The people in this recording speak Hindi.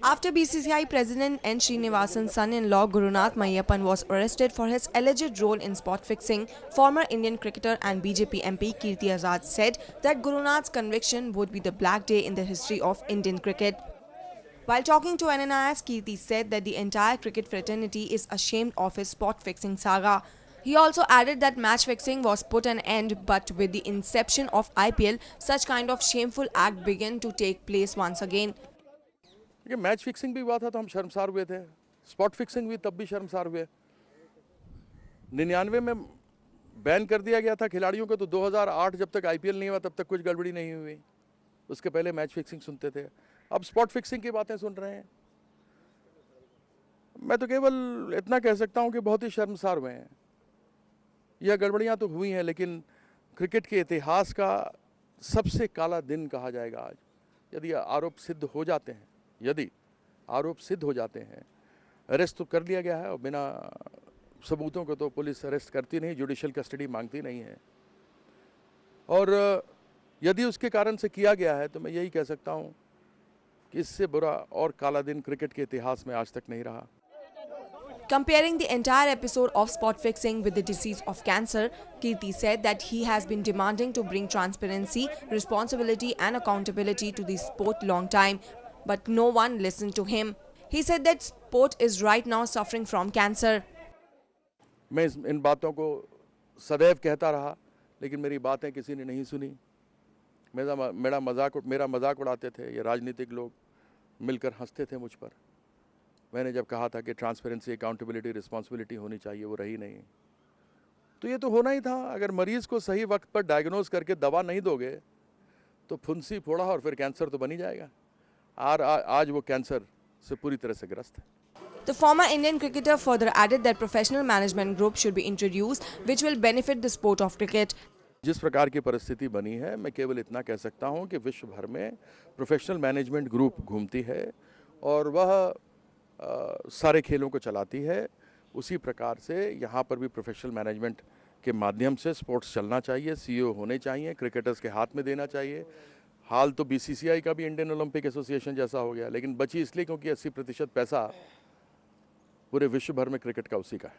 After BCCI President N. Srinivasan's son-in-law Gurunath Mayappan was arrested for his alleged role in spot fixing, former Indian cricketer and BJP MP Kirti Azad said that Gurunath's conviction would be the black day in the history of Indian cricket. While talking to NNIS, Kirti said that the entire cricket fraternity is ashamed of his spot fixing saga. He also added that match fixing was put an end, but with the inception of IPL, such kind of shameful act began to take place once again. Match fixing भी हुआ था तो हम शर्मसार हुए थे, स्पॉट फिक्सिंग भी तब भी शर्मसार हुए। 99 में बैन कर दिया गया था खिलाड़ियों को, तो 2008 जब तक आईपीएल नहीं हुआ तब तक कुछ गड़बड़ी नहीं हुई। उसके पहले मैच फिक्सिंग सुनते थे, अब स्पॉट फिक्सिंग की बातें सुन रहे हैं। मैं तो केवल इतना कह सकता हूं कि बहुत ही शर्मसार हुए हैं। यह गड़बड़ियां तो हुई हैं, लेकिन क्रिकेट के इतिहास का सबसे काला दिन कहा जाएगा आज। यदि आरोप सिद्ध हो जाते हैं, अरेस्ट तो कर लिया गया है और बिना सबूतों को तो पुलिस अरेस्ट करती नहीं, जुडिशियल कस्टडी मांगती नहीं है। और यदि उसके कारण से किया गया है तो मैं यही कह सकता हूं कि इससे बुरा और काला दिन क्रिकेट के इतिहास में आज तक नहीं रहा। Comparing the entire episode of spot fixing with the disease of cancer, Kirti said that he has been demanding to bring transparency, responsibility and accountability to the sport long time, but no one listened to him. He said that sport is right now suffering from cancer. मैं इन बातों को सदैव कहता रहा, लेकिन मेरी बातें किसी ने नहीं सुनी। मेरा मजाक उड़ाते थे, ये राजनीतिक लोग मिलकर हंसते थे मुझ पर। मैंने जब कहा था कि ट्रांसपेरेंसी, अकाउंटेबिलिटी, रिस्पॉन्सिबिलिटी होनी चाहिए, वो रही नहीं। तो ये तो होना ही था। अगर मरीज को सही वक्त पर डायग्नोज करके दवा नहीं दोगे तो फुंसी फोड़ा और फिर कैंसर तो बन ही जाएगा। आज वो कैंसर से पूरी तरह से ग्रस्त है। The former Indian cricketer further added that professional management group should be introduced, which will benefit the sport of cricket. जिस प्रकार की परिस्थिति बनी है, मैं केवल इतना कह सकता हूं कि विश्व भर में प्रोफेशनल मैनेजमेंट ग्रुप घूमती है और वह सारे खेलों को चलाती है। उसी प्रकार से यहाँ पर भी प्रोफेशनल मैनेजमेंट के माध्यम से स्पोर्ट्स चलना चाहिए, सीईओ होने चाहिए, क्रिकेटर्स के हाथ में देना चाहिए। हाल तो बीसीसीआई का भी इंडियन ओलंपिक एसोसिएशन जैसा हो गया, लेकिन बची इसलिए क्योंकि 80% पैसा पूरे विश्व भर में क्रिकेट का उसी का है।